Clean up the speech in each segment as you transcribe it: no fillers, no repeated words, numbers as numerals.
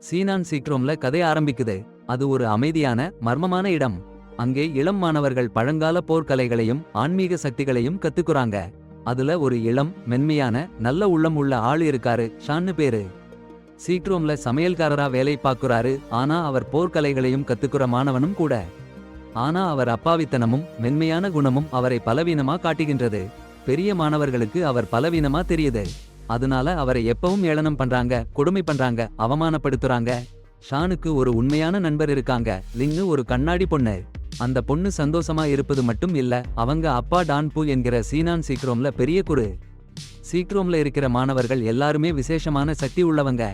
சீனான் சீக்ரோம்ல கதை ஆரம்பிக்குது. அது ஒரு அமைதியான மர்மமான இடம். அங்கே இளம் மாணவர்கள் பழங்கால போர்க்கலைகளையும் ஆன்மீக சக்திகளையும் கத்துக்குறாங்க. அதுல ஒரு இளம் மென்மையான நல்ல உள்ளம் உள்ள ஆள் இருக்காரு, ஷான்னு பேரு. சீக்ரோம்ல சமையல்காரரா வேலை பார்க்குறாரு. ஆனா அவர் போர்க்கலைகளையும் கத்துக்குற மாணவனும் கூட. ஆனா அவர் அப்பாவித்தனமும் மென்மையான குணமும் அவரை பலவீனமா காட்டுகின்றது. பெரிய மாணவர்களுக்கு அவர் பலவீனமா தெரியுது. அதனால அவரை எப்பவும் ஏளனம் பண்றாங்க, கொடுமை பண்றாங்க, அவமானப்படுத்துறாங்க. ஷானுக்கு ஒரு உண்மையான நண்பர் இருக்காங்க, லிங்கு, ஒரு கண்ணாடி பொண்ணு. அந்த பொண்ணு சந்தோஷமா இருப்பது மட்டும் இல்ல, அவங்க அப்பா டான் பூ என்கிற சீனான் சீக்ரோம்ல பெரிய குரு. சீக்ரோம்ல இருக்கிற மாணவர்கள் எல்லாருமே விசேஷமான சக்தி உள்ளவங்க.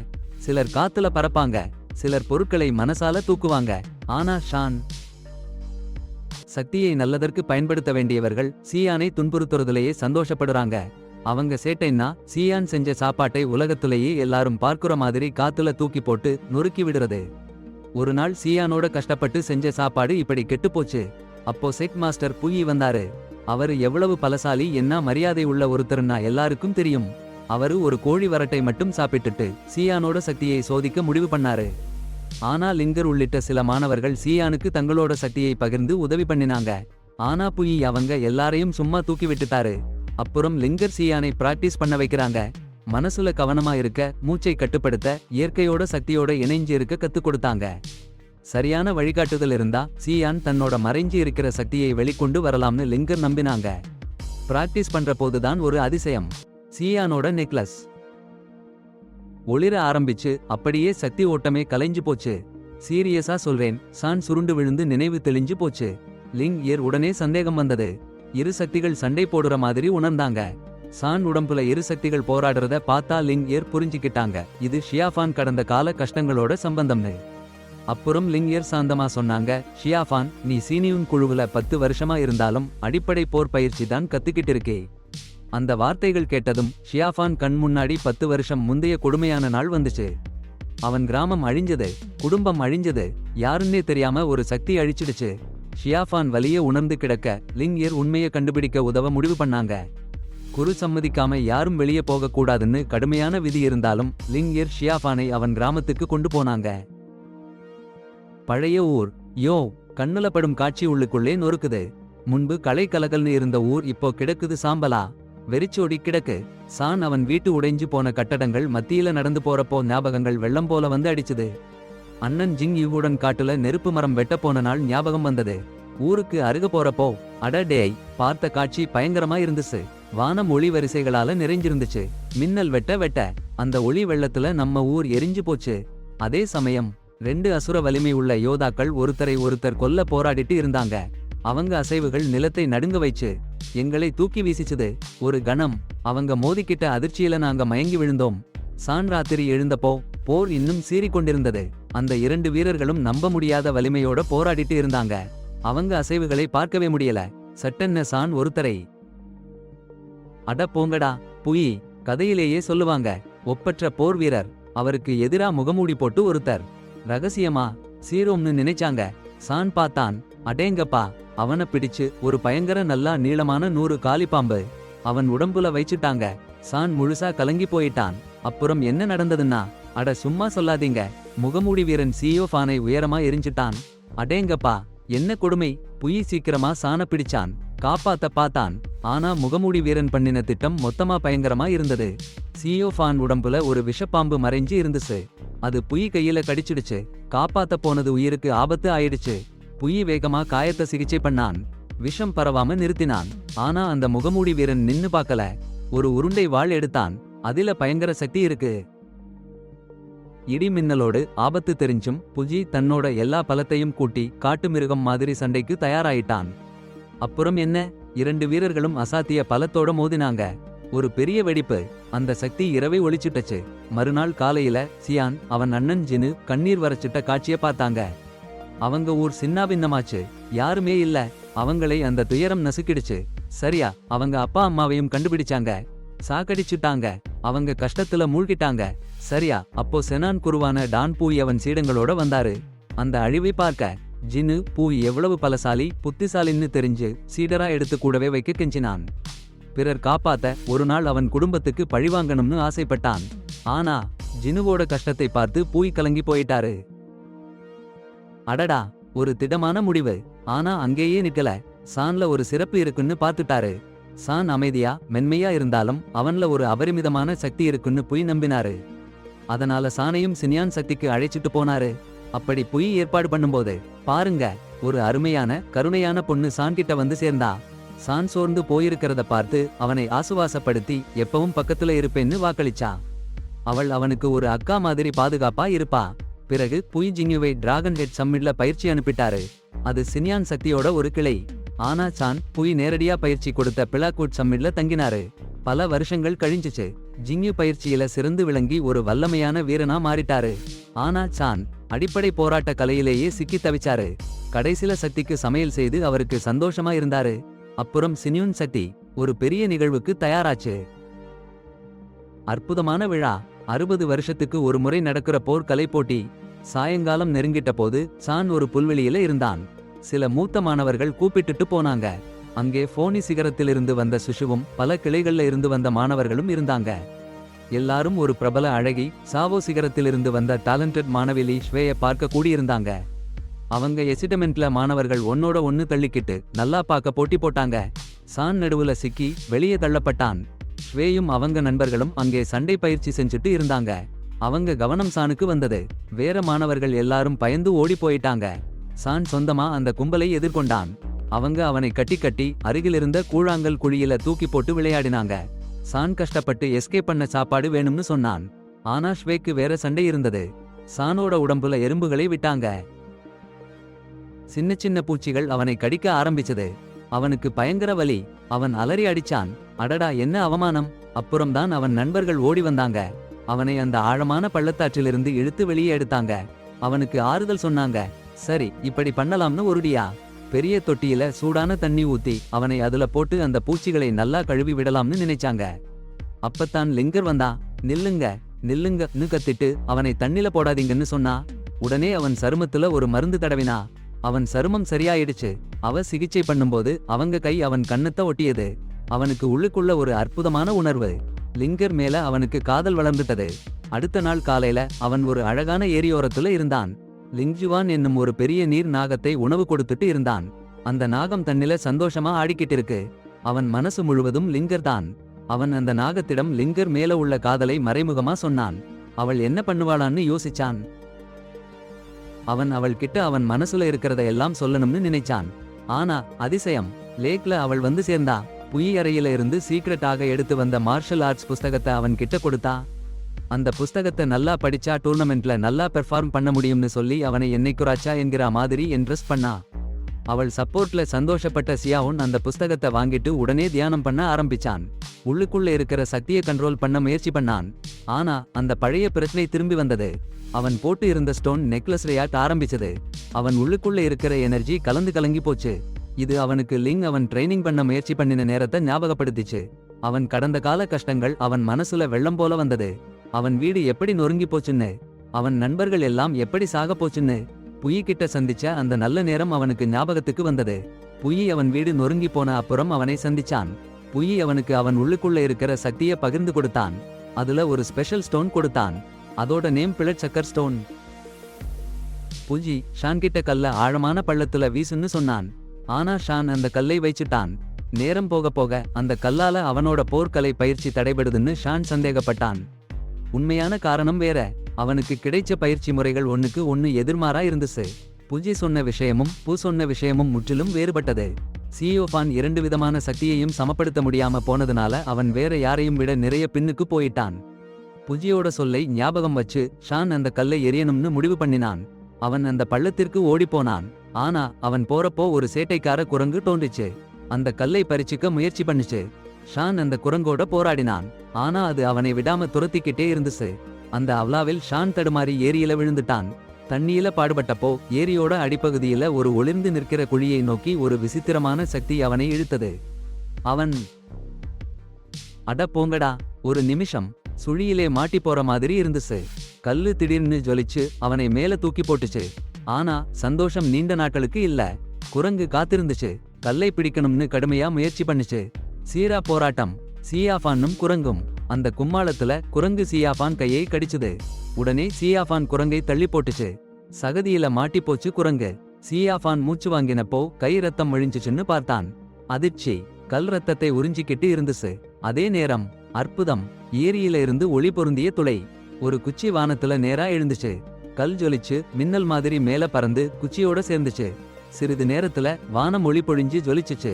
சிலர் காத்துல பறப்பாங்க, சிலர் பொருட்களை மனசால தூக்குவாங்க. ஆனா ஷான் சக்தியை நல்லதற்கு பயன்படுத்த வேண்டியவர்கள். சீயானை துன்புறுத்துறதுலேயே சந்தோஷப்படுறாங்க. அவங்க சேட்டைன்னா சீயான் செஞ்ச சாப்பாட்டை உலகத்திலேயே எல்லாரும் பார்க்குற மாதிரி காத்துல தூக்கி போட்டு நொறுக்கி விடுறது. ஒரு நாள் சீயானோட கஷ்டப்பட்டு செஞ்ச சாப்பாடு இப்படி கெட்டுப்போச்சு. அப்போ செக் மாஸ்டர் புயி வந்தாரு. அவரு எவ்வளவு பலசாலி, என்ன மரியாதை உள்ள ஒருத்தர்னா எல்லாருக்கும் தெரியும். அவரு ஒரு கோழி வரட்டை மட்டும் சாப்பிட்டுட்டு சீயானோட சக்தியை சோதிக்க முடிவு பண்ணாரு. ஆனா லிங்கர் உள்ளிட்ட சில மாணவர்கள் சீயானுக்கு தங்களோட சக்தியை பகிர்ந்து உதவி பண்ணினாங்க. ஆனா புயி அவங்க எல்லாரையும் சும்மா தூக்கி விட்டுட்டாரு. அப்புறம் லிங்கர் சீயானை பிராக்டிஸ் பண்ண வைக்கிறாங்க. மனசுல கவனமா இருக்க, மூச்சை கட்டுப்படுத்த, இயற்கையோட சக்தியோட இணைஞ்சு இருக்க கத்துக் கொடுத்தாங்க. சரியான வழிகாட்டுதல் இருந்தா சீயான் தன்னோட மறைஞ்சு இருக்கிற சக்தியை வெளிக்கொண்டு வரலாம்னு லிங்கர் நம்பினாங்க. பிராக்டிஸ் பண்ற போதுதான் ஒரு அதிசயம். சீயானோட நெக்லஸ் ஒளிர ஆரம்பிச்சு அப்படியே சக்தி ஓட்டமே கலைஞ்சு போச்சு. சீரியஸா சொல்றேன், சான் சுருண்டு விழுந்து நினைவு தெளிஞ்சு போச்சு. லிங் ஏர் உடனே சந்தேகம் வந்தது. இரு சக்திகள் சண்டை போடுற மாதிரி உணர்ந்தாங்க. சான் உடம்புல இரு சக்திகள் போராடுறத பார்த்தா லிங் ஏர் புரிஞ்சுக்கிட்டாங்க, இது ஷியாஃபான் கடந்த கால கஷ்டங்களோட சம்பந்தம்னு. அப்புறம் லிங் ஏர் சாந்தமா சொன்னாங்க, ஷியாஃபான், நீ சீனியுன் குழுவுல 10 வருஷமா இருந்தாலும் அடிப்படை போர் பயிற்சி தான் கத்துக்கிட்டு இருக்கே. அந்த வார்த்தைகள் கேட்டதும் ஷியாஃபான் கண் முன்னாடி 10 வருஷம் முந்தைய கொடுமையான நாள் வந்துச்சு. அவன் கிராமம் அழிஞ்சது, குடும்பம் அழிஞ்சது, யாருன்னே தெரியாம ஒரு சக்தி அழிச்சிடுச்சு. ஷியாஃபான் வலிய உணர்ந்து கிடக்க லிங் ஏர் உண்மையை கண்டுபிடிக்க உதவ முடிவு பண்ணாங்க. குரு சம்மதிக்காம யாரும் வெளியே போக கூடாதுன்னு கடுமையான விதி இருந்தாலும் லிங் ஏர் ஷியாஃபானை அவன் கிராமத்துக்கு கொண்டு போனாங்க. பழைய ஊர். யோ, கண்ணுல படும் காட்சி உள்ளுக்குள்ளே நொறுக்குது. முன்பு களை கலகல்னு இருந்த ஊர் இப்போ கிடக்குது சாம்பலா, வெறிச்சோடி கிடக்கு. சான் அவன் வீட்டு உடைஞ்சு போன கட்டடங்கள் மத்தியில நடந்து போறப்போ ஞாபகங்கள் வெள்ளம் போல வந்து அடிச்சுது. அண்ணன் ஜிங் யுவுடன் காட்டுல நெருப்பு மரம் வெட்ட போன நாள் ஞாபகம் வந்தது. ஊருக்கு அருக போறப்போ அட டேய், பார்த்த காட்சி பயங்கரமா இருந்துச்சு. வானம் ஒளி வரிசைகளால நிறைஞ்சிருந்துச்சு. மின்னல் வெட்ட வெட்ட அந்த ஒளி வெள்ளத்துல நம்ம ஊர் எரிஞ்சு போச்சு. அதே சமயம் 2 அசுர வலிமை உள்ள யோதாக்கள் ஒருத்தரை ஒருத்தர் கொல்ல போராடிட்டு இருந்தாங்க. அவங்க அசைவுகள் நிலத்தை நடுங்க வைச்சு, எங்களை தூக்கி வீசிச்சுது. ஒரு கணம் அவங்க மோதிக்கிட்ட அதிர்ச்சியில நாங்க மயங்கி விழுந்தோம். சான் ராத்திரி எழுந்தப்போ போர் இன்னும் சீறிக்கொண்டிருந்தது. அந்த 2 வீரர்களும் நம்ப முடியாத வலிமையோட போராடிட்டு இருந்தாங்க. அவங்க அசைவுகளை பார்க்கவே முடியல. சட்டென்ன சான் ஒருத்தரை, அட போங்கடா புயி, கதையிலேயே சொல்லுவாங்க, ஒப்பற்ற போர் வீரர். அவருக்கு எதிரா முகமூடி போட்டு ஒருத்தர். ரகசியமா சீரோம்னு நினைச்சாங்க. சான் பார்த்தான், அடேங்கப்பா, அவனை பிடிச்சு ஒரு பயங்கர நல்லா நீளமான 100 காலிப்பாம்பு அவன் உடம்புல வைச்சுட்டாங்க. சான் முழுசா கலங்கி போயிட்டான். அப்புறம் என்ன நடந்ததுன்னா, அட சும்மா சொல்லாதீங்க, முகமூடி வீரன் சியோஃபானை உயரமா எரிஞ்சிட்டான். அடேங்கப்பா, என்ன கொடுமை. புயி சீக்கிரமா சான பிடிச்சான், காப்பாத்த பார்த்தான். ஆனா முகமூடி வீரன் பண்ணின திட்டம் மொத்தமா பயங்கரமா இருந்தது. சியோஃபான் உடம்புல ஒரு விஷப்பாம்பு மறைஞ்சு இருந்துச்சு. அது புயி கையில கடிச்சிடுச்சு. காப்பாத்த போனது உயிருக்கு ஆபத்து ஆயிடுச்சு. புயி வேகமா காயத்தை சிகிச்சை பண்ணான், விஷம் பரவாம நிறுத்தினான். ஆனா அந்த முகமூடி வீரன் நின்னு பார்க்கல. ஒரு உருண்டை வாள் எடுத்தான், அதில பயங்கர சக்தி இருக்கு. இடி மின்னலோடு ஆபத்து தெரிஞ்சும் புஜி தன்னோட எல்லா பலத்தையும் கூட்டி காட்டு மிருகம் மாதிரி சண்டைக்கு தயாராயிட்டான். அப்புறம் என்ன, 2 வீரர்களும் அசாத்திய பலத்தோட மோதினாங்க. ஒரு பெரிய வெடிப்பு. அந்த சக்தி இரவை ஒளிச்சிட்டச்சு. மறுநாள் காலையில சியான் அவன் அண்ணன் ஜினு கண்ணீர் வரச்சிட்ட காட்சிய பார்த்தாங்க. அவங்க ஊர் சின்னாபின்னமாச்சு, யாருமே இல்ல. அவங்களை அந்த துயரம் நசுக்கிடுச்சு. சரியா, அவங்க அப்பா அம்மாவையும் கண்டுபிடிச்சாங்க, சாக்கடிச்சுட்டாங்க. அவங்க கஷ்டத்துல மூழ்கிட்டாங்க. சரியா, அப்போ செனான் குருவான டான் பூய் அவன் சீடங்களோட வந்தாரு. அந்த அழிவை பார்க்க ஜினு பூய் எவ்வளவு பலசாலி, புத்திசாலின்னு தெரிஞ்சு சீடரா எடுத்து கூடவே வைக்க கெஞ்சினான். பிறர் காப்பாத்த ஒரு நாள் அவன் குடும்பத்துக்கு பழிவாங்கணும்னு ஆசைப்பட்டான். ஆனா ஜினுவோட கஷ்டத்தை பார்த்து பூய் கலங்கி போயிட்டாரு. அடடா, ஒரு திடமான முடிவு. ஆனா அங்கேயே நிக்கல. சான்ல ஒரு சிறப்பு இருக்குன்னு பார்த்துட்டாரு. சான் அமைதியா மென்மையா இருந்தாலும் அவன்ல ஒரு அபரிமிதமான சக்தி இருக்குன்னு புய் நம்பினாரு. அதனால சானையும் சினியான் சக்திக்கு அழைச்சிட்டு போனாரு. அப்படி புய் ஏற்பாடு பண்ணும்போது பாருங்க, ஒரு அருமையான கருணையான பொண்ணு சான் கிட்ட வந்து சேர்ந்தா. சான் சோர்ந்து போயிருக்கிறத பார்த்து அவனை ஆசுவாசப்படுத்தி எப்பவும் பக்கத்துல இருப்பேன்னு வாக்களிச்சா. அவள் அவனுக்கு ஒரு அக்கா மாதிரி பாதுகாப்பா இருப்பா. பிறகு புய் ஜிங்குவை டிராகன் ஹெட் சம்மிட்ல பயிற்சி அனுப்பிட்டாரு. அது சினியான் சக்தியோட ஒரு கிளை. ஆனா சான் புய் நேரடியா பயிற்சி கொடுத்த பிளாக்வுட் சம்மிட்ல தங்கினாரு. பல வருஷங்கள் கழிஞ்சிச்சு. ஜிங்கு பயிற்சியில சிறந்து விளங்கி ஒரு வல்லமையான வீரனா மாறிட்டாரு. ஆனா சான் அடிப்படை போராட்ட கலையிலேயே சிக்கி தவிச்சாரு. கடைசில சக்திக்கு சமையல் செய்து அவருக்கு சந்தோஷமா இருந்தாரு. அப்புறம் சினியூன் சக்தி ஒரு பெரிய நிகழ்வுக்கு தயாராச்சு. அற்புதமான விழா. 60 வருஷத்துக்கு ஒரு முறை நடக்கிற போர் கலை போட்டி. சாயங்காலம் நெருங்கிட்ட போது சான் ஒரு புல்வெளியில இருந்தான். சில மூத்த மாணவர்கள் கூப்பிட்டுட்டு போனாங்க. அங்கே ஃபோனி சிகரத்திலிருந்து வந்த சுஷுவும் பல கிளைகள்ல இருந்து வந்த மாணவர்களும் இருந்தாங்க. எல்லாரும் ஒரு பிரபல அழகி சாவோ சிகரத்திலிருந்து வந்த டாலண்டட் மாணவி ஷ்வேய பார்க்க கூடியிருந்தாங்க. அவங்க எசிடமெண்ட்ல மாணவர்கள் ஒன்னோட ஒன்னு தள்ளிக்கிட்டு நல்லா பார்க்க போட்டி போட்டாங்க. சான் நடுவுல சிக்கி வெளியே தள்ளப்பட்டான். ஷ்வேயும் அவங்க நண்பர்களும் அங்கே சண்டை பயிற்சி செஞ்சுட்டு இருந்தாங்க. அவங்க கவனம் சானுக்கு வந்தது. வேற மாணவர்கள் எல்லாரும் பயந்து ஓடி போயிட்டாங்க. சான் சொந்தமா அந்த கும்பலை எதிர்கொண்டான். அவங்க அவனை கட்டி கட்டி அருகிலிருந்த கூழாங்கல் குழியில தூக்கி போட்டு விளையாடினாங்க. சான் கஷ்டப்பட்டு எஸ்கேப் பண்ண சாப்பாடு வேணும்னு சொன்னான். ஆனா ஷ்வேக்கு வேற சண்டை இருந்தது. சானோட உடம்புல எறும்புகளை விட்டாங்க. சின்ன சின்ன பூச்சிகள் அவனை கடிக்க ஆரம்பிச்சது. அவனுக்கு பயங்கர வலி. அவன் அலறி அடிச்சான். அடடா, என்ன அவமானம். அப்புறம்தான் அவன் நண்பர்கள் ஓடி வந்தாங்க. அவனை அந்த ஆழமான பள்ளத்தாற்றிலிருந்து இழுத்து வெளியே எடுத்தாங்க. அவனுக்கு ஆறுதல் சொன்னாங்க. சரி, இப்படி பண்ணலாம்னு ஒருடியா பெரிய தொட்டியில சூடான தண்ணி ஊத்தி அவனை அதுல போட்டு அந்த பூச்சிகளை நல்லா கழுவி விடலாம்னு நினைச்சாங்க. அப்பத்தான் லிங்கர் வந்தா. நில்லுங்க நில்லுங்கன்னு கத்திட்டு அவனை தண்ணில போடாதீங்கன்னு சொன்னா. உடனே அவன் சருமத்துல ஒரு மருந்து தடவினா. அவன் சருமம் சரியாயிடுச்சு. அவ சிகிச்சை பண்ணும்போது அவங்க கை அவன் கண்ணத்தை ஒட்டியது. அவனுக்கு உள்ளுக்குள்ள ஒரு அற்புதமான உணர்வு. லிங்கர் மேல அவனுக்கு காதல் வளர்ந்துட்டது. அடுத்த நாள் காலையில அவன் ஒரு அழகான ஏரியோரத்துல இருந்தான். லிங்ஜுவான் என்னும் ஒரு பெரிய நீர் நாகத்தை உணவு கொடுத்துட்டு இருந்தான். அந்த நாகம் தன்னில சந்தோஷமா ஆடிக்கிட்டு இருக்கு. அவன் மனசு முழுவதும் லிங்கர் தான். அவன் அந்த நாகத்திடம் லிங்கர் மேல உள்ள காதலை மறைமுகமா சொன்னான். அவள் என்ன பண்ணுவாளான்னு யோசிச்சான். அவன் அவள் கிட்ட அவன் மனசுல இருக்கிறத எல்லாம் சொல்லணும்னு நினைச்சான். ஆனா அதிசயம், லேக்ல அவள் வந்து சேர்ந்தா. புய் அறையில இருந்து சீக்ரெட்டாக எடுத்து வந்த மார்ஷல் ஆர்ட்ஸ் புஸ்தகத்தை அவன் கிட்ட கொடுத்தா. அந்த புஸ்தகத்தை நல்லா படிச்சா டூர்னமெண்ட்ல நல்லா பெர்ஃபார்ம் பண்ண முடியும்னு சொல்லி அவனை என்னைக்குறாச்சா என்கிற மாதிரி இன்ட்ரெஸ்ட் பண்ணா. அவள் சப்போர்ட்ல சந்தோஷப்பட்ட சியாவுன் அந்த புஸ்தகத்தை வாங்கிட்டு உடனே தியானம் பண்ண ஆரம்பிச்சான். உள்ளுக்குள்ள இருக்கிற சக்தியை கண்ட்ரோல் பண்ண முயற்சி பண்ணான். ஆனா அந்த பழைய பிரச்சனை திரும்பி வந்தது. அவன் போட்டு இருந்த ஸ்டோன் நெக்லஸ் ரியாக்ட் ஆரம்பிச்சது. அவன் உள்ளுக்குள்ள இருக்கிற எனர்ஜி கலங்கி போச்சு. இது அவனுக்கு லிங் அவன் ட்ரைனிங் பண்ண முயற்சி பண்ணின நேரத்தை ஞாபகப்படுத்திச்சு. அவன் கடந்த கால கஷ்டங்கள் அவன் மனசுல வெள்ளம் போல வந்தது. அவன் வீடு எப்படி நொறுங்கி போச்சுன்னு, அவன் நண்பர்கள் எல்லாம் எப்படி சாக போச்சுன்னு. புயி கிட்ட சந்திச்ச அந்த நல்ல நேரம் அவனுக்கு ஞாபகத்துக்கு வந்தது. புயி அவன் வீடு நொறுங்கி போன அப்புறம் அவனை சந்திச்சான். புயி அவனுக்கு அவன் உள்ளுக்குள்ள இருக்கிற சக்தியை பகிர்ந்து கொடுத்தான். அதுல ஒரு ஸ்பெஷல் ஸ்டோன் கொடுத்தான். அதோட நேம் பிளட் சக்கர் ஸ்டோன். புஜி ஷான் கிட்ட கல்ல ஆழமான பள்ளத்துல வீசுன்னு சொன்னான். ஆனா ஷான் அந்த கல்லை வைச்சிட்டான். நேரம் போக போக அந்த கல்லால அவனோட போர்க்கலை பயிற்சி தடைபடுதுன்னு ஷான் சந்தேகப்பட்டான். உண்மையான காரணம் வேற. அவனுக்கு கிடைச்ச பயிற்சி முறைகள் ஒண்ணுக்கு ஒன்னு எதிர்மாறா இருந்துச்சு. புஜி சொன்ன விஷயமும் பூ சொன்ன விஷயமும் முற்றிலும் வேறுபட்டது. சியோஃபான் 2 விதமான சக்தியையும் சமப்படுத்த முடியாம போனதுனால அவன் வேற யாரையும் விட நிறைய பின்னுக்கு போயிட்டான். புஜியோட சொல்லை ஞாபகம் வச்சு ஷான் அந்த கல்லை எரியணும்னு முடிவு பண்ணினான். அவன் அந்த பள்ளத்திற்கு ஓடிப்போனான். ஆனா அவன் போறப்போ ஒரு சேட்டைக்கார குரங்கு தோன்றிச்சு. அந்த கல்லை பறிச்சுக்க முயற்சி பண்ணுச்சு. ஷான் அந்த குரங்கோட போராடினான். ஆனா அது அவனை விடாம துரத்திக்கிட்டே இருந்துச்சு. அந்த அவ்லாவில் ஷான் தடுமாறி ஏரியில விழுந்துட்டான். தண்ணியில பாடுபட்டப்போ ஏரியோட அடிப்பகுதியில ஒரு ஒளிர்ந்து நிற்கிற குழியை நோக்கி ஒரு விசித்திரமான சக்தி அவனை இழுத்தது. அவன் அட போங்கடா. ஒரு நிமிஷம் சுழியிலே மாட்டி போற மாதிரி இருந்துச்சு. கல்லு திடீர்னு ஜொலிச்சு அவனை மேல தூக்கி போட்டுச்சு. ஆனா சந்தோஷம் நீண்ட நாட்களுக்கு இல்ல. குரங்கு காத்திருந்துச்சு. கல்லை பிடிக்கணும்னு கடுமையா முயற்சி பண்ணுச்சு. சீரா போராட்டம். சியாஃபானும் குரங்கும் அந்த கும்மாளத்துல குரங்கு சியாஃபான் கையை கடிச்சுது. உடனே சியாஃபான் குரங்கை தள்ளி போட்டுச்சு. சகதியில மாட்டி போச்சு குரங்கு. சியாஃபான் மூச்சு வாங்கினப்போ கை ரத்தம் ஒழிஞ்சுச்சுன்னு பார்த்தான். அதிர்ச்சி. கல் ரத்தத்தை உறிஞ்சிக்கிட்டு இருந்துச்சு. அதே நேரம் அற்புதம். ஏரியில இருந்து ஒளி பொருந்திய துளை. ஒரு குச்சி வானத்துல நேரா எழுந்துச்சு. கல் ஜொலிச்சு மின்னல் மாதிரி மேல பறந்து குச்சியோட சேர்ந்துச்சு. சிறிது நேரத்துல வானம் ஒளி பொழிஞ்சு ஜொலிச்சுச்சு.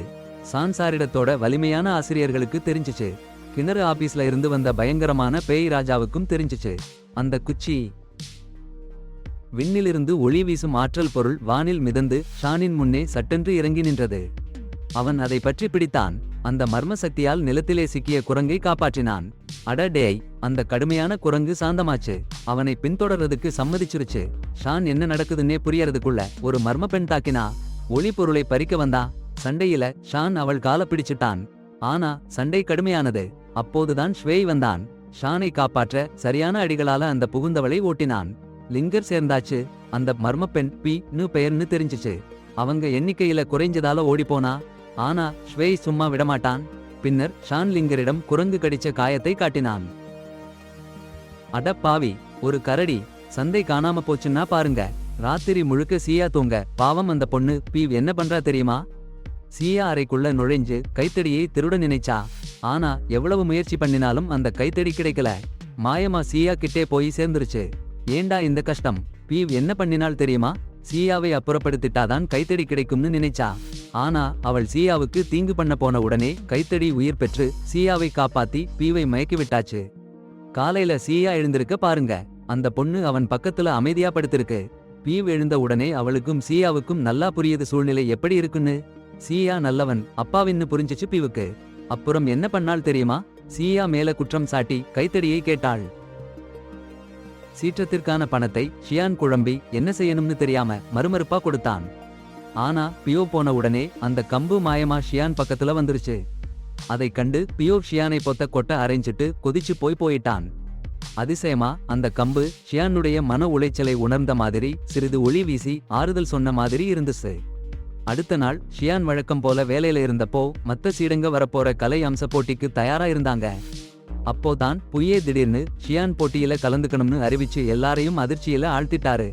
சான்சாரிடத்தோட வலிமையான ஆசிரியர்களுக்கு தெரிஞ்சுச்சு. கிணறு ஆபீஸ்ல இருந்து வந்த பயங்கரமான பேய் ராஜாவுக்கும் தெரிஞ்சுச்சு. அந்த குச்சி விண்ணிலிருந்து ஒளி வீசும் ஆற்றல் பொருள் வானில் மிதந்து ஷானின் முன்னே சட்டென்று இறங்கி நின்றது. அவன் அதை பற்றி பிடித்தான். அந்த மர்ம சக்தியால் நிலத்திலே சிக்கிய குரங்கை காப்பாற்றினான். அடடேய், அந்த கடுமையான குரங்கு சாந்தமாச்சு. அவனை பின்தொடர்றதுக்கு சம்மதிச்சிருச்சு. ஷான் என்ன நடக்குதுன்னே புரியறதுக்குள்ள ஒரு மர்ம பெண் தாக்கினா. ஒளி பொருளை பறிக்க வந்தா. சண்டையில ஷான் அவள் கால பிடிச்சிட்டான். ஆனா சண்டை கடுமையானது. அப்போதுதான் ஷ்வேய் வந்தான். ஷானை காப்பாற்ற சரியான அடிகளால அந்த புகுந்தவளை ஓட்டினான். லிங்கர் சேர்ந்தாச்சு. அந்த மர்மப்பெண் பி.னு பெயர்னு தெரிஞ்சிச்சு. அவங்க எண்ணிக்கையில குறைஞ்சதால ஓடிப்போனா. ஆனா ஷ்வேய் சும்மா விடமாட்டான். பின்னர் ஷான் லிங்கரிடம் குரங்கு கடிச்ச காயத்தை காட்டினான். அட பாவி, ஒரு கரடி. சந்தை காணாம போச்சுன்னா பாருங்க. ராத்திரி முழுக்க சியா தூங்க பாவம் அந்த பொண்ணு பி என்ன பண்றா தெரியுமா? சியா அறைக்குள்ள நுழைஞ்சு கைத்தடியை திருட நினைச்சா. ஆனா எவ்வளவு முயற்சி பண்ணினாலும் அந்த கைத்தடி கிடைக்கல. மாயமா சியா கிட்டே போய் சேர்ந்துருச்சு. ஏண்டா இந்த கஷ்டம்? பீவ் என்ன பண்ணினாள் தெரியுமா? சியாவை அப்புறப்படுத்திட்டாதான் கைத்தடி கிடைக்கும்னு நினைச்சா. ஆனா அவள் சியாவுக்கு தீங்கு பண்ண போன உடனே கைத்தடி உயிர் பெற்று சியாவை காப்பாத்தி பீவை மயக்கி விட்டாச்சு. காலையில சியா எழுந்திருக்க பாருங்க. அந்த பொண்ணு அவன் பக்கத்துல அமைதியா படுத்திருக்கு. பீவ் எழுந்த உடனே அவளுக்கும் சியாவுக்கும் நல்லா புரியுது சூழ்நிலை எப்படி இருக்குன்னு. சியா நல்லவன் அப்பாவின்னு புரிஞ்சிச்சு பீவுக்கு. அப்புறம் என்ன பண்ணாள் தெரியுமா? சியா மேல குற்றம் சாட்டி கைத்தடியை கேட்டாள். சீற்றத்திற்கான பணத்தை ஷியான் குழம்பி என்ன செய்யணும்னு தெரியாம மறுமறுப்பா கொடுத்தான். ஆனா பியோ போன உடனே அந்த கம்பு மாயமா ஷியான் பக்கத்துல வந்துருச்சு. அதை கண்டு பியோ ஷியானை பொத்த கொட்ட அரைஞ்சிட்டு கொதிச்சு போயிட்டான். அதிசயமா அந்த கம்பு ஷியானுடைய மன உளைச்சலை உணர்ந்த மாதிரி சிறிது ஒளி வீசி ஆறுதல் சொன்ன மாதிரி இருந்துச்சு. அடுத்த நாள் ஷியான் வழக்கம் போல வேலையில இருந்தப்போ மத்த சீடங்க வரப்போற கலை அம்ச போட்டிக்கு தயாரா இருந்தாங்க. அப்போதான் புயே திடீர்னு ஷியான் போட்டியில கலந்துக்கணும்னு அறிவிச்சு எல்லாரையும் அதிர்ச்சியில ஆழ்த்திட்டாரு.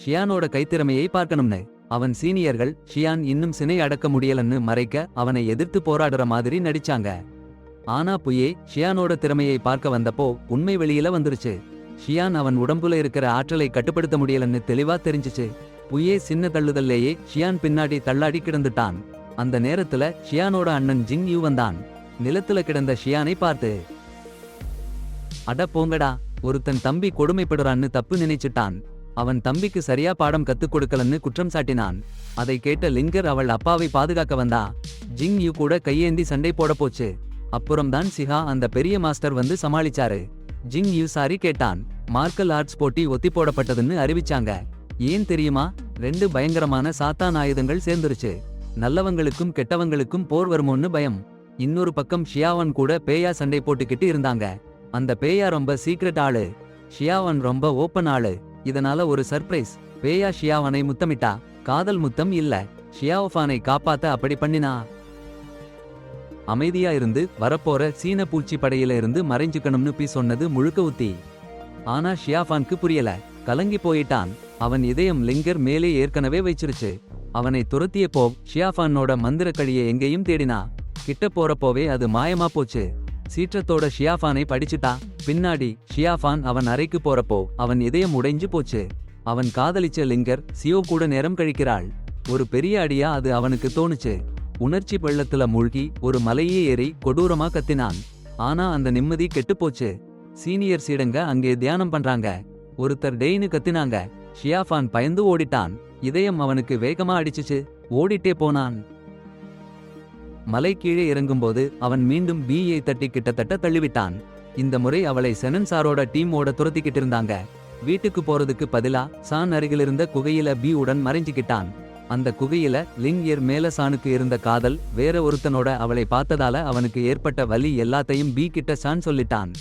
ஷியானோட கைத்திறமையை பார்க்கணும்னு. அவன் சீனியர்கள் ஷியான் இன்னும் சினை அடக்க முடியலன்னு மறைக்க அவனை எதிர்த்து போராடுற மாதிரி நடிச்சாங்க. ஆனா புயே ஷியானோட திறமையை பார்க்க வந்தப்போ உண்மை வெளியில வந்துருச்சு. ஷியான் அவன் உடம்புல இருக்கிற ஆற்றலை கட்டுப்படுத்த முடியலன்னு தெளிவா தெரிஞ்சிச்சு. புயே சின்ன தள்ளுதல்லேயே ஷியான் பின்னாடி தள்ளாடி கிடந்துட்டான். அந்த நேரத்துல ஷியானோட அண்ணன் ஜிங் யூ வந்தான். நிலத்துல கிடந்த ஷியானை பார்த்து, அட போங்கடா, ஒருத்தன் தம்பி கொடுமைப்படுறான்னு தப்பு நினைச்சிட்டான். அவன் தம்பிக்கு சரியா பாடம் கத்துக் கொடுக்கலன்னு குற்றம் சாட்டினான். அதை கேட்ட லிங்கர் அவள் அப்பாவை பாதுகாக்க வந்தா. ஜிங் யூ கூட கையேந்தி சண்டை போட போச்சு. அப்புறம்தான் சிஹா அந்த பெரிய மாஸ்டர் வந்து சமாளிச்சாரு. ஜிங் யூ சாரி கேட்டான். மார்க்கல் ஆர்ட்ஸ் போட்டி ஒத்தி போடப்பட்டதுன்னு அறிவிச்சாங்க. ஏன் தெரியுமா? 2 பயங்கரமான சாத்தான் ஆயுதங்கள் சேர்ந்துருச்சு. நல்லவங்களுக்கும் கெட்டவங்களுக்கும் போர் வருமோன்னு பயம். இன்னொரு பக்கம் ஷியாவன் கூட பேயா சண்டை போட்டுக்கிட்டு இருந்தாங்க. அந்த பேயா ரொம்ப சீக்ரெட் ஆளு. ஷியாவன் ரொம்ப ஓப்பன் ஆளு. இதனால ஒரு சர்ப்ரைஸ். பேயா ஷியாவனை முத்தமிட்டா. காதல் முத்தம் இல்ல, ஷியாவஃபானை காப்பாத்த அப்படி பண்ணினா. அமைதியா இருந்து வரப்போற சீன பூச்சி படையில இருந்து மறைஞ்சுக்கணும்னு பி சொன்னது முழுக்க உத்தி. ஆனா ஷியாஃபானுக்கு புரியல. கலங்கி போயிட்டான். அவன் இதயம் லிங்கர் மேலே ஏற்கனவே வச்சிருச்சு. அவனை துரத்தியப்போ ஷியாஃபானோட மந்திர கழியை எங்கேயும் தேடினா. கிட்ட போறப்போவே அது மாயமா போச்சு. சீற்றத்தோட ஷியாஃபானை படிச்சுட்டா. பின்னாடி ஷியாஃபான் அவன் அறைக்கு போறப்போ அவன் இதயம் உடைஞ்சு போச்சு. அவன் காதலிச்ச லிங்கர் சியோ கூட நேரம் கழிக்கிறாள். ஒரு பெரிய அடியா அது அவனுக்கு தோணுச்சு. உணர்ச்சி வெள்ளத்துல மூழ்கி ஒரு மலையே ஏறி கொடூரமா கத்தினான். ஆனா அந்த நிம்மதி கெட்டுப்போச்சு. சீனியர் சீடங்க அங்கே தியானம் பண்றாங்க. ஒருத்தர் டெய்னு கத்தினாங்க. ஷியாஃபான் பயந்து ஓடிட்டான். இதயம் அவனுக்கு வேகமா அடிச்சுச்சு. ஓடிட்டே போனான். மலை கீழே இறங்கும்போது அவன் மீண்டும் பியை தட்டி கிட்டத்தட்ட தள்ளிவிட்டான். இந்த முறை அவளை செனன்சாரோட டீமோட துரத்திக்கிட்டு இருந்தாங்க. வீட்டுக்கு போறதுக்கு பதிலா சான் அருகிலிருந்த குகையில பி உடன் மறைஞ்சுக்கிட்டான். அந்த குகையில லிங்கர் மேல சானுக்கு இருந்த காதல் வேற ஒருத்தனோட அவளை பார்த்ததால அவனுக்கு ஏற்பட்ட வலி எல்லாத்தையும் பி கிட்ட சான் சொல்லிட்டான்.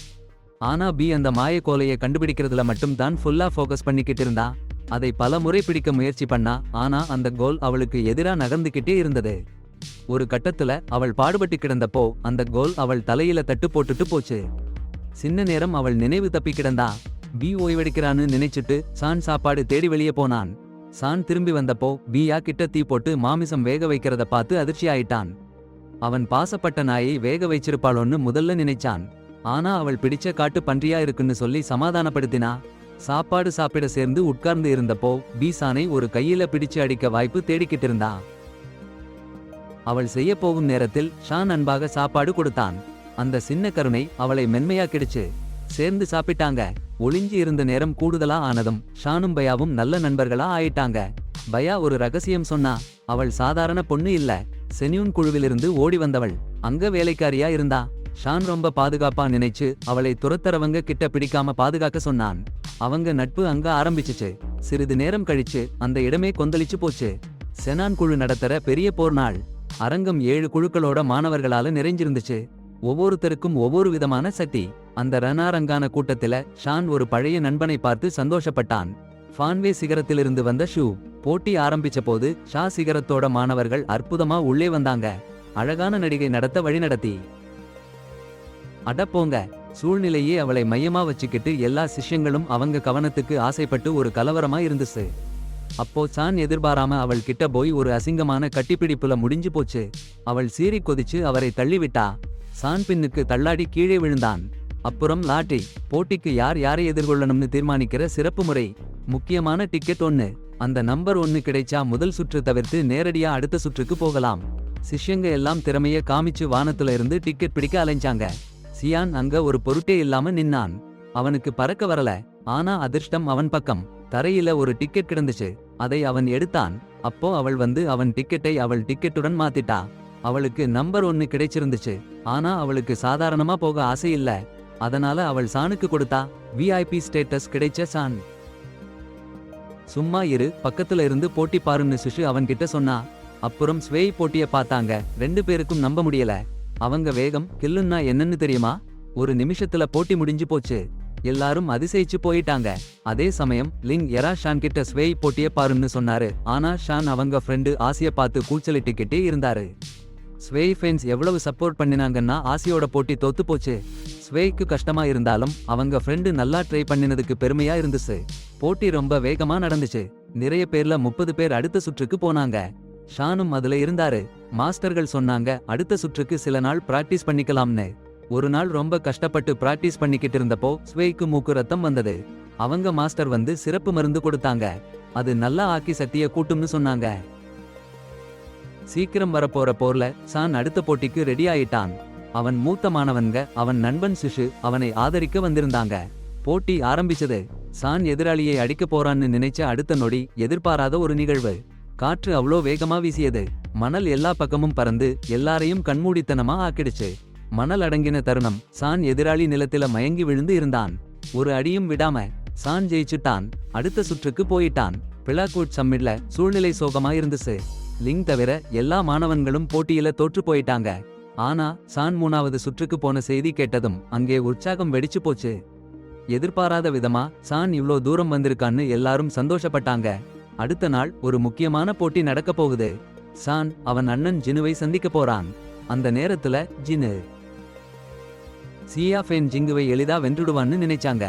ஆனா பி அந்த மாயக்கோலையை கண்டுபிடிக்கிறதுல மட்டும் தான் ஃபுல்லா ஃபோக்கஸ் பண்ணிக்கிட்டு இருந்தா. அதை பல முறை பிடிக்க முயற்சி பண்ணா. ஆனா அந்த கோல் அவளுக்கு எதிரா நகர்ந்துகிட்டே இருந்தது. ஒரு கட்டத்துல அவள் பாடுபட்டு கிடந்தப்போ அந்த கோல் அவள் தலையில தட்டு போட்டுட்டு போச்சு. சின்ன நேரம் அவள் நினைவு தப்பி கிடந்தா. பி ஓய்வெடுக்கிறான்னு நினைச்சிட்டு சான் சாப்பாடு தேடி வெளியே போனான். சான் திரும்பி வந்தப்போ பியா கிட்ட தீ போட்டு மாமிசம் வேக வைக்கிறத பார்த்து அதிர்ச்சி ஆயிட்டான். அவன் பாசப்பட்ட நாயை வேக வைச்சிருப்பாளோன்னு முதல்ல நினைச்சான். ஆனா அவள் பிடிச்ச காட்டு பன்றியா இருக்குன்னு சொல்லி சமாதானப்படுத்தினா. சாப்பாடு சாப்பிட சேர்ந்து உட்கார்ந்து இருந்தப்போ பி சானை ஒரு கையில பிடிச்சு அடிக்க வாய்ப்பு தேடிக்கிட்டு இருந்தா. அவள் செய்ய போகும் நேரத்தில் ஷான் அன்பாக சாப்பாடு கொடுத்தான். அந்த சின்ன கருணை அவளை மென்மையா கிடுச்சு. சேர்ந்து சாப்பிட்டாங்க. ஒளிஞ்சி இருந்த நேரம் கூடுதலா ஆனதும் ஷானும் பயாவும் நல்ல நண்பர்களா ஆயிட்டாங்க. பயா ஒரு ரகசியம் சொன்னா. அவள் சாதாரண பொண்ணு இல்ல, சென்யூன் குழுவிலிருந்து ஓடி வந்தவள். அங்க வேலைக்காரியா இருந்தா. ஷான் ரொம்ப பாதுகாப்பா நினைச்சு அவளை துரத்தரவங்க கிட்ட பிடிக்காம பாதுகாக்க சொன்னான். அவங்க நட்பு அங்க ஆரம்பிச்சுச்சு. சிறிது நேரம் கழிச்சு அந்த இடமே கொந்தளிச்சு போச்சு. செனான் குழு நடத்துற பெரிய போர் நாள். அரங்கம் 7 குழுக்களோட மாணவர்களால நிறைஞ்சிருந்துச்சு. ஒவ்வொருத்தருக்கும் ஒவ்வொரு விதமான சக்தி. அந்த ரணாரங்கான கூட்டத்தில ஷான் ஒரு பழைய நண்பனை பார்த்து சந்தோஷப்பட்டான். ஃபான்வே சிகரத்திலிருந்து வந்த ஷூ. போட்டி ஆரம்பிச்ச போது ஷா சிகரத்தோட மாணவர்கள் அற்புதமா உள்ளே வந்தாங்க. அழகான நடிகை நடத்த வழிநடத்தி. அடப்போங்க, சூழ்நிலையே அவளை மையமா வச்சுக்கிட்டு எல்லா சிஷ்யங்களும் அவங்க கவனத்துக்கு ஆசைப்பட்டு ஒரு கலவரமா இருந்துச்சு. அப்போ சான் எதிர்பாராம அவள் கிட்ட போய் ஒரு அசிங்கமான கட்டிப்பிடிப்புல முடிஞ்சு போச்சு. அவள் சீறி கொதிச்சு அவரை தள்ளிவிட்டா. சான் பின்னுக்கு தள்ளாடி கீழே விழுந்தான். அப்புறம் லாட்டரி. போட்டிக்கு யார் யாரை எதிர்கொள்ளணும்னு தீர்மானிக்கிற சிறப்பு முறை. முக்கியமான டிக்கெட் 1. அந்த நம்பர் 1 கிடைச்சா முதல் சுற்று தவிர்த்து நேரடியா அடுத்த சுற்றுக்கு போகலாம். சிஷ்யங்க எல்லாம் திறமைய காமிச்சு வானத்துல இருந்து டிக்கெட் பிடிக்க அலைஞ்சாங்க. சியான் அங்க ஒரு பொருட்டே இல்லாம நின்னான். அவனுக்கு பறக்க வரல. ஆனா அதிர்ஷ்டம் அவன் பக்கம். தரையில ஒரு டிக்கெட் கிடந்துச்சு. அதை அவன் எடுத்தான். அப்போ அவள் வந்து அவன் டிக்கெட்டை அவள் டிக்கெட்டுடன் மாத்திட்டா. அவளுக்கு நம்பர் 1 கிடைச்சிருந்துச்சு. ஆனா அவளுக்கு சாதாரணமா போக ஆசை இல்ல. அதனால அவள் சானுக்கு கொடுத்தா. விஐபி ஸ்டேட்டஸ் கிடைச்ச சான். சும்மா இரு, பக்கத்துல இருந்து போட்டி பாருன்னு சிஷு அவன்கிட்ட சொன்னா. அப்புறம் ஸ்வேய் போட்டிய பார்த்தாங்க. 2 பேருக்கும் நம்ப முடியல. அவங்க வேகம் கில்லுன்னா என்னன்னு தெரியுமா? ஒரு நிமிஷத்துல போட்டி முடிஞ்சு போச்சு. எல்லாரும் அதிசயிச்சு போயிட்டாங்க. அதே சமயம் லிங் எரா ஷான் கிட்ட ஸ்வேய் போட்டிய பாருன்னு சொன்னாரு. ஆனா ஷான் அவங்க ஃப்ரெண்டு ஆசிய பார்த்து கூச்சலிட்டுக்கிட்டே இருந்தாரு. ஸ்வேய் ஃபேன்ஸ் எவ்வளவு சப்போர்ட் பண்ணினாங்கன்னா ஆசியோட போட்டி தோத்து போச்சு. ஸ்வேய்க்கு கஷ்டமா இருந்தாலும் அவங்க ஃப்ரெண்டு நல்லா ட்ரை பண்ணினதுக்கு பெருமையா இருந்துச்சு. போட்டி ரொம்ப வேகமா நடந்துச்சு. நிறைய பேர்ல 30 பேர் அடுத்த சுற்றுக்கு போனாங்க. ஷானும் அதுல இருந்தாரு. மாஸ்டர்கள் சொன்னாங்க அடுத்த சுற்றுக்கு சில நாள் பிராக்டிஸ் பண்ணிக்கலாம்னு. ஒரு நாள் ரொம்ப கஷ்டப்பட்டு பிராக்டிஸ் பண்ணிக்கிட்டு இருந்தப்போ ஸ்வேய்க்கு மூக்கு ரத்தம் வந்தது. அவங்க மாஸ்டர் வந்து சிறப்பு மருந்து கொடுத்தாங்க. அது நல்லா ஆக்கி சக்திய கூட்டும்னு சொன்னாங்க. சீக்கிரம் வரப்போற போர்ல சான் அடுத்த போட்டிக்கு ரெடி ஆயிட்டான். அவன் மூத்த மாணவன்க அவன் நண்பன் சிஷு அவனை ஆதரிக்க வந்திருந்தாங்க. போட்டி ஆரம்பிச்சது. சான் எதிராளியை அடிக்க போறான்னு நினைச்ச அடுத்த நொடி எதிர்பாராத ஒரு நிகழ்வு. காற்று அவ்வளோ வேகமா வீசியது. மணல் எல்லா பக்கமும் பறந்து எல்லாரையும் கண்மூடித்தனமா ஆக்கிடுச்சு. மணல் அடங்கின தருணம் சான் எதிராளி நிலத்தில மயங்கி விழுந்து இருந்தான். ஒரு அடியும் விடாம சான் ஜெயிச்சுட்டான். அடுத்த சுற்றுக்கு போயிட்டான். பிளாக்வுட் சம்மிட்ல சூழ்நிலை சோகமா இருந்துச்சு. லிங் தவிர எல்லா மாணவன்களும் போட்டியில தோற்று போயிட்டாங்க. ஆனா சான் 3வது சுற்றுக்கு போன செய்தி கேட்டதும் அங்கே உற்சாகம் வெடிச்சு போச்சு. எதிர்பாராத விதமா சான் இவ்ளோ தூரம் வந்திருக்கான்னு எல்லாரும் சந்தோஷப்பட்டாங்க. அடுத்த நாள் ஒரு முக்கியமான போட்டி நடக்க போகுது. சான் அவன் அண்ணன் ஜினுவை சந்திக்க போறான். அந்த நேரத்துல ஜினு சியா ஃபேன் ஜிங்குவை எளிதா வென்றுடுவான்னு நினைச்சாங்க.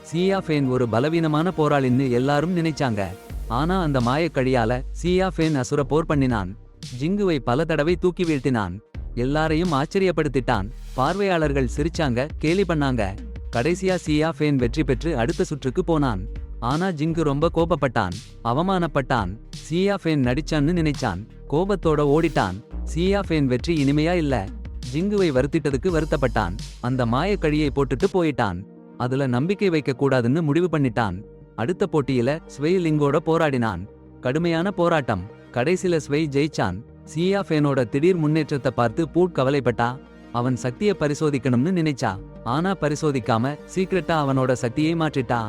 சியா ஃபேன் ஒரு பலவீனமான போராளின்னு எல்லாரும் நினைச்சாங்க. ஆனா அந்த மாயக்கழியால சியா ஃபேன் அசுர போர் பண்ணினான். ஜிங்குவை பல தடவை தூக்கி வீழ்த்தினான். எல்லாரையும் ஆச்சரியப்படுத்திட்டான். பார்வையாளர்கள் சிரிச்சாங்க, கேலி பண்ணாங்க. கடைசியா சியா ஃபேன் வெற்றி பெற்று அடுத்த சுற்றுக்கு போனான். ஆனா ஜிங்கு ரொம்ப கோபப்பட்டான், அவமானப்பட்டான். சியா ஃபேன் நடிச்சான்னு நினைச்சான். கோபத்தோட ஓடிட்டான். சியா ஃபேன் வெற்றி இனிமையா இல்ல. ஜிங்குவை வருத்திட்டதுக்கு வருத்தப்பட்டான். அந்த மாயக்கழியை போட்டுட்டு போயிட்டான். அதுல நம்பிக்கை வைக்க கூடாதுன்னு முடிவு பண்ணிட்டான். அடுத்த போட்டியில ஸ்வேய் லிங்கோட போராடினான். கடுமையான போராட்டம். கடைசில ஸ்வேய் ஜெயிச்சான். சியா ஃபேனோட திடீர் முன்னேற்றத்தை பார்த்து பூட் கவலைப்பட்டா. அவன் சக்திய பரிசோதிக்கணும்னு நினைச்சா. ஆனா பரிசோதிக்காம சீக்கிரட்டா அவனோட சக்தியை மாற்றிட்டா.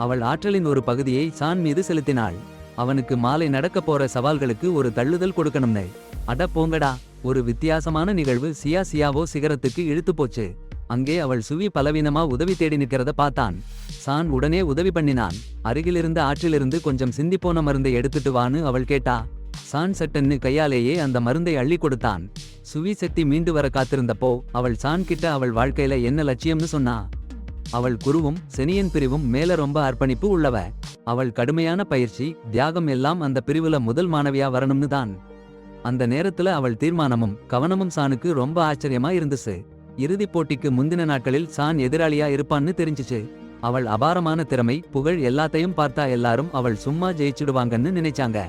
அவள் ஆற்றலின் ஒரு பகுதியை சான் மீது செலுத்தினாள். அவனுக்கு மாலை நடக்க போற சவால்களுக்கு ஒரு தள்ளுதல் கொடுக்கணும்னு. அட போங்கடா. ஒரு வித்தியாசமான நிகழ்வு சியாவோ சிகரத்துக்கு இழுத்து போச்சு. அங்கே அவள் சுவி பலவீனமா உதவி தேடி நிற்கிறத பார்த்தான். சான் உடனே உதவி பண்ணினான். அருகிலிருந்த ஆற்றிலிருந்து கொஞ்சம் சிந்திப்போன மருந்தை எடுத்துட்டு வான்னு அவள் கேட்டா. சான் சட்டன்னு கையாலேயே அந்த மருந்தை அள்ளி கொடுத்தான். சுவி சக்தி மீண்டு வர காத்திருந்தப்போ அவள் சான் கிட்ட அவள் வாழ்க்கையில என்ன லட்சியம்னு சொன்னா. அவள் குருவும் செனியன் பிரிவும் மேல ரொம்ப அர்ப்பணிப்பு உள்ளவ. அவள் கடுமையான பயிற்சி தியாகம் எல்லாம் அந்த பிரிவுல முதல் மாணவியா வரணும்னு தான். அந்த நேரத்துல அவள் தீர்மானமும் கவனமும் சானுக்கு ரொம்ப ஆச்சரியமா இருந்துச்சு. இறுதிப் போட்டிக்கு முந்தின நாட்களில் சான் எதிராளியா இருப்பான்னு தெரிஞ்சிச்சு. அவள் அபாரமான திறமை புகழ் எல்லாத்தையும் பார்த்தா எல்லாரும் அவள் சும்மா ஜெயிச்சிடுவாங்கன்னு நினைச்சாங்க.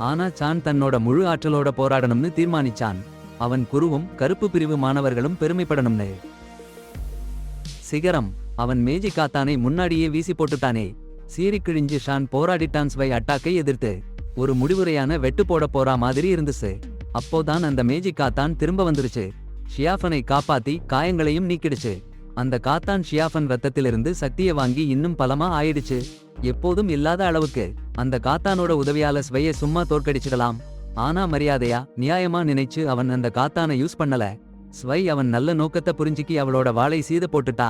ஆனா சான் தன்னோட முழு ஆற்றலோட போராடணும்னு தீர்மானிச்சான். அவன் குருவும் கருப்பு பிரிவு மாணவர்களும் பெருமைப்படணும்னு. சிகரம். அவன் மேஜி காத்தானை முன்னாடியே வீசி போட்டுட்டானே. சீறி கிழிஞ்சு ஷான் போராடிட்டான் ஸ்வை அட்டாக்கை எதிர்த்து. ஒரு முடிவுரையான வெட்டு போட போறா மாதிரி இருந்துச்சு. அப்போதான் அந்த மேஜி காத்தான் திரும்ப வந்துருச்சு. ஷியாஃபனை காப்பாத்தி காயங்களையும் நீக்கிடுச்சு. அந்த காத்தான் ஷியாஃபன் ரத்தத்திலிருந்து சக்தியை வாங்கி இன்னும் பலமா ஆயிடுச்சு. எப்போதும் இல்லாத அளவுக்கு. அந்த காத்தானோட உதவியால ஸ்வையை சும்மா தோற்கடிச்சிடலாம். ஆனா மரியாதையா நியாயமா நினைச்சு அவன் அந்த காத்தானை யூஸ் பண்ணல. ஸ்வை அவன் நல்ல நோக்கத்தை புரிஞ்சுக்கி அவளோட வாளை சீத போட்டுட்டா.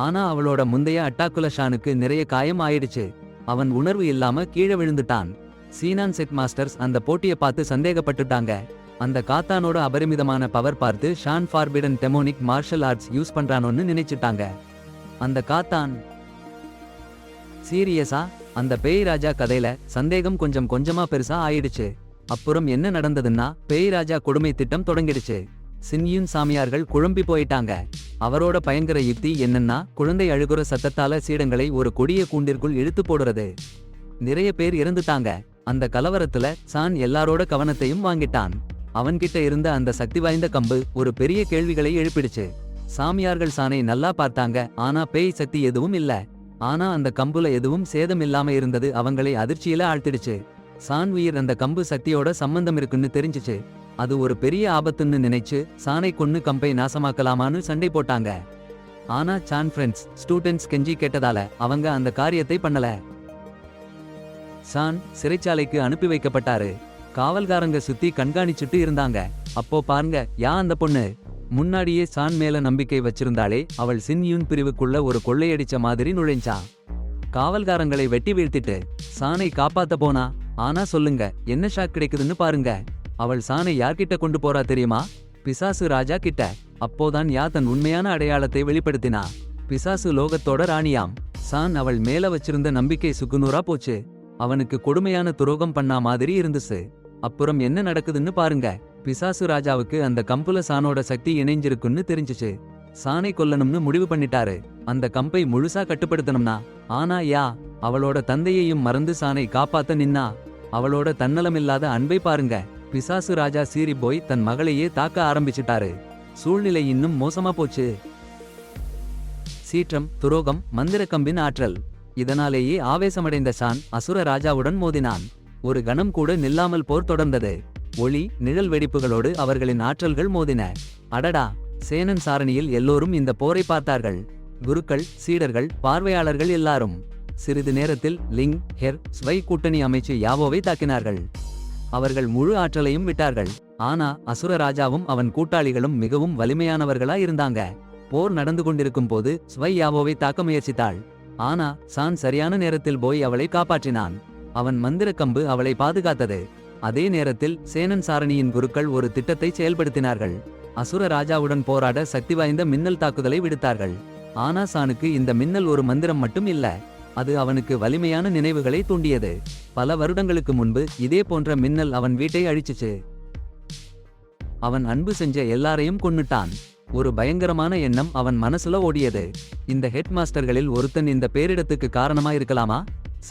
ஆனா அவளோட முந்தைய அட்டாக்குல ஷானுக்கு நிறைய காயம் ஆயிடுச்சு. அவன் உணர்வு இல்லாம கீழே விழுந்துட்டான். சீனான் செட் மாஸ்டர்ஸ் அந்த போட்டியை பார்த்து சந்தேகப்பட்டுட்டாங்க. அந்த காத்தானோட அபரிமிதமான பவர் பார்த்து Shan forbidden demonic martial arts use பண்றானோன்னு நினைச்சிட்டாங்க. அந்த காத்தான் சீரியஸா? அந்த பேய் ராஜா கதையில சந்தேகம் கொஞ்சம் கொஞ்சமா பெருசா ஆயிடுச்சு. அப்புறம் என்ன நடந்ததுன்னா பேய் ராஜா கொடுமை திட்டம் தொடங்கிடுச்சு. சின்யூன் சாமியார்கள் குழம்பி போயிட்டாங்க. அவரோட பயங்கர யுக்தி என்னன்னா குழந்தை அழுகுற சத்தத்தால சீடங்களை ஒரு கொடிய கூண்டிற்குள் இழுத்து போடுறது. நிறைய பேர் இறந்துட்டாங்க. அந்த கலவரத்துல சான் எல்லாரோட கவனத்தையும் வாங்கிட்டான். அவன்கிட்ட இருந்த அந்த சக்தி வாய்ந்த கம்பு ஒரு பெரிய கேள்விகளை எழுப்பிடுச்சு. சாமியார்கள் சானை நல்லா பார்த்தாங்க. ஆனா பேய் சக்தி எதுவும் இல்ல. ஆனா அந்த கம்புல எதுவும் சேதம் இல்லாம இருந்தது அவங்களை அதிர்ச்சியில ஆழ்த்திடுச்சு. சான் உயிர் அந்த கம்பு சக்தியோட சம்பந்தம் இருக்குன்னு தெரிஞ்சிச்சு. அது ஒரு பெரிய ஆபத்துன்னு நினைச்சு சானை கொன்னு கம்பை நாசமாக்கலாமான்னு சண்டை போட்டாங்க. ஆனா சான் ஃப்ரெண்ட்ஸ் ஸ்டூடெண்ட்ஸ் கெஞ்சி கேட்டதால அவங்க அந்த காரியத்தை பண்ணல. சான் சிறைச்சாலைக்கு அனுப்பி வைக்கப்பட்டாரு. காவல்காரங்க சுத்தி கண்காணிச்சுட்டு இருந்தாங்க. அப்போ பாருங்க யா அந்த பொண்ணு. முன்னாடியே சான் மேல நம்பிக்கை வச்சிருந்தாலே அவள் சின்யூன் பிரிவுக்குள்ள ஒரு கொள்ளையடிச்ச மாதிரி நுழைஞ்சா. காவல்காரங்களை வெட்டி வீழ்த்திட்டு சானை காப்பாத்த போனா. ஆனா சொல்லுங்க என்ன ஷாக் கிடைக்குதுன்னு பாருங்க. அவள் சானை யார்கிட்ட கொண்டு போறா தெரியுமா? பிசாசு ராஜா கிட்ட. அப்போதான் யா தன் உண்மையான அடையாளத்தை வெளிப்படுத்தினா. பிசாசு லோகத்தோட ராணியாம். சான் அவள் மேல வச்சிருந்த நம்பிக்கை சுக்குநூறா போச்சு. அவனுக்கு கொடுமையான துரோகம் பண்ணா மாதிரி இருந்துச்சு. அப்புறம் என்ன நடக்குதுன்னு பாருங்க. பிசாசு ராஜாவுக்கு அந்த கம்புல சானோட சக்தி இணைஞ்சிருக்குன்னு தெரிஞ்சிச்சு. சானை கொல்லணும்னு முடிவு பண்ணிட்டாரு. அந்த கம்பை முழுசா கட்டுப்படுத்தணும்னா. ஆனா யா அவளோட தந்தையையும் மறந்து சானை காப்பாத்த நின்னா. அவளோட தன்னலமில்லாத அன்பை பாருங்க. பிசாசு ராஜா சீறி போய் தன் மகளையே தாக்க ஆரம்பிச்சிட்டாரு. சூழ்நிலை இன்னும் மோசமா போச்சு. சீற்றம் துரோகம் மந்திர கம்பின் ஆற்றல். இதனாலேயே ஆவேசமடைந்த சான் அசுர ராஜாவுடன் மோதினான். ஒரு கணம் கூட நில்லாமல் போர் தொடர்ந்தது. ஒளி நிழல் வெடிப்புகளோடு அவர்களின் ஆற்றல்கள் மோதின. அடடா! சேனன் சாரணியில் எல்லோரும் இந்த போரை பார்த்தார்கள். குருக்கள் சீடர்கள் பார்வையாளர்கள் எல்லாரும். சிறிது நேரத்தில் லிங் ஹெர் ஸ்வை கூட்டணி அமைச்சு யாவோவை தாக்கினார்கள். அவர்கள் முழு ஆற்றலையும் விட்டார்கள். ஆனா அசுர ராஜாவும் அவன் கூட்டாளிகளும் மிகவும் வலிமையானவர்களா இருந்தாங்க. போர் நடந்து கொண்டிருக்கும் போது ஸ்வை யாவோவை தாக்க முயற்சித்தாள். ஆனா சான் சரியான நேரத்தில் போய் அவளை காப்பாற்றினான். அவன் மந்திர கம்பு அவளை பாதுகாத்தது. அதே நேரத்தில் சேனன் சாரணியின் குருக்கள் ஒரு திட்டத்தை செயல்படுத்தினார்கள். அசுர ராஜாவுடன் போராட சக்தி வாய்ந்த மின்னல் தாக்குதலை விடுத்தார்கள். ஆனா சானுக்கு இந்த மின்னல் ஒரு மந்திரம் மட்டும் இல்ல. அது அவனுக்கு வலிமையான நினைவுகளை தூண்டியது. பல வருடங்களுக்கு முன்பு இதே போன்ற மின்னல் அவன் வீட்டை அழிச்சுச்சு. அவன் அன்பு செஞ்ச எல்லாரையும் கொன்னுட்டான். ஒரு பயங்கரமான எண்ணம் அவன் மனசுல ஓடியது. இந்த ஹெட் மாஸ்டர்களில் ஒருத்தன் இந்த பேரிடத்துக்கு காரணமா இருக்கலாமா?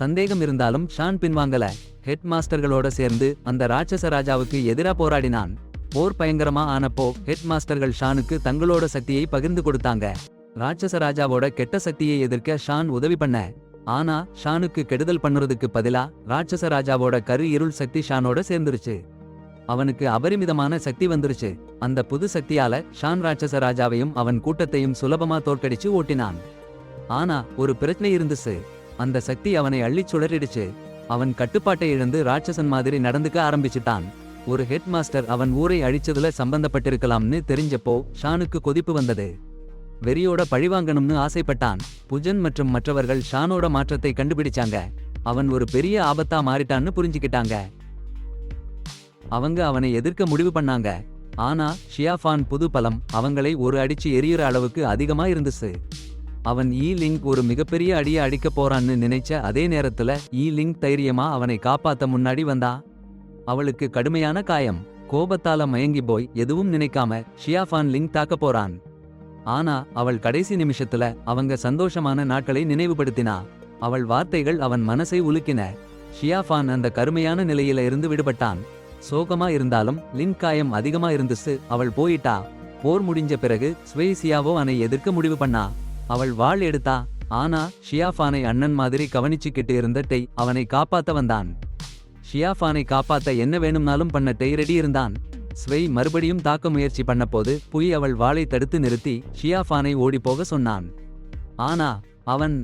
சந்தேகம் இருந்தாலும் ஷான் பின்வாங்கல. ஹெட் மாஸ்டர்களோட சேர்ந்து அந்த ராட்சச ராஜாவுக்கு எதிரா போராடினான். போர் பயங்கரமா ஆனப்போ ஹெட் மாஸ்டர்கள் ஷானுக்கு தங்களோட சக்தியை பகிர்ந்து கொடுத்தாங்க. ராட்சச ராஜாவோட கெட்ட சக்தியை எதிர்க்க ஷான் உதவி பண்ண. ஆனா ஷானுக்கு கெடுதல் பண்ணுறதுக்கு பதிலா ராட்சச ராஜாவோட கரு இருள் சக்தி ஷானோட சேர்ந்துருச்சு. அவனுக்கு அபரிமிதமான சக்தி வந்துருச்சு. அந்த புது சக்தியால ஷான் ராட்சச ராஜாவையும் அவன் கூட்டத்தையும் சுலபமா தோற்கடிச்சு ஓட்டினான். ஆனா ஒரு பிரச்சனை இருந்துச்சு. அந்த சக்தி அவனை அள்ளிச் சுழறிடுச்சு. அவன் கட்டுப்பாட்டை இழந்து ராட்சசன் மாதிரி நடந்துக்க ஆரம்பிச்சுட்டான். ஒரு ஹெட் மாஸ்டர் அவன் ஊரை அழிச்சதுல சம்பந்தப்பட்டிருக்கலாம்னு தெரிஞ்சப்போ ஷானுக்கு கொதிப்பு வந்தது. வெறியோட பழிவாங்கணும்னு ஆசைப்பட்டான். புஜன் மற்றும் மற்றவர்கள் ஷானோட மாற்றத்தை கண்டுபிடிச்சாங்க. அவன் ஒரு பெரிய ஆபத்தா மாறிட்டான்னு புரிஞ்சுக்கிட்டாங்க. அவங்க அவனை எதிர்க்க முடிவு பண்ணாங்க. ஆனா ஷியாஃபான் புது பலம் அவங்களை ஒரு அடிச்சு எரியுற அளவுக்கு அதிகமா இருந்துச்சு. அவன் ஈ லிங் ஒரு மிகப்பெரிய அடிய அடிக்க போறான்னு நினைச்ச அதே நேரத்துல ஈ லிங் தைரியமா அவனை காப்பாத்த முன்னாடி வந்தா. அவளுக்கு கடுமையான காயம். கோபத்தால மயங்கி போய் எதுவும் நினைக்காம ஷியாஃபான் லிங் தாக்க போறான். ஆனா அவள் கடைசி நிமிஷத்துல அவங்க சந்தோஷமான நாட்களை நினைவுபடுத்தினா. அவள் வார்த்தைகள் அவன் மனசை உலுக்கின. ஷியாஃபான் அந்த கருமையான நிலையில இருந்து விடுபட்டான். சோகமா இருந்தாலும் லின் காயம் அதிகமா இருந்துச்சு. அவள் போயிட்டா. போர் முடிஞ்ச பிறகு ஸ்வேசியாவோ அவனை எதிர்க்க முடிவு பண்ணா. அவள் வாள் எடுத்தா. ஆனா ஷியாஃபானை அண்ணன் மாதிரி கவனிச்சுக்கிட்டு இருந்த டெய் அவனை காப்பாத்த வந்தான். ஷியாஃபானை காப்பாத்த என்ன வேணும்னாலும் பண்ண டெய் ரெடி இருந்தான். ஸ்வெய் மறுபடியும் தாக்க முயற்சி பண்ணபோது புய் அவள் வாளை தடுத்து நிறுத்தி ஷியாஃபானை ஓடிப்போக சொன்னான். ஆனா அவன்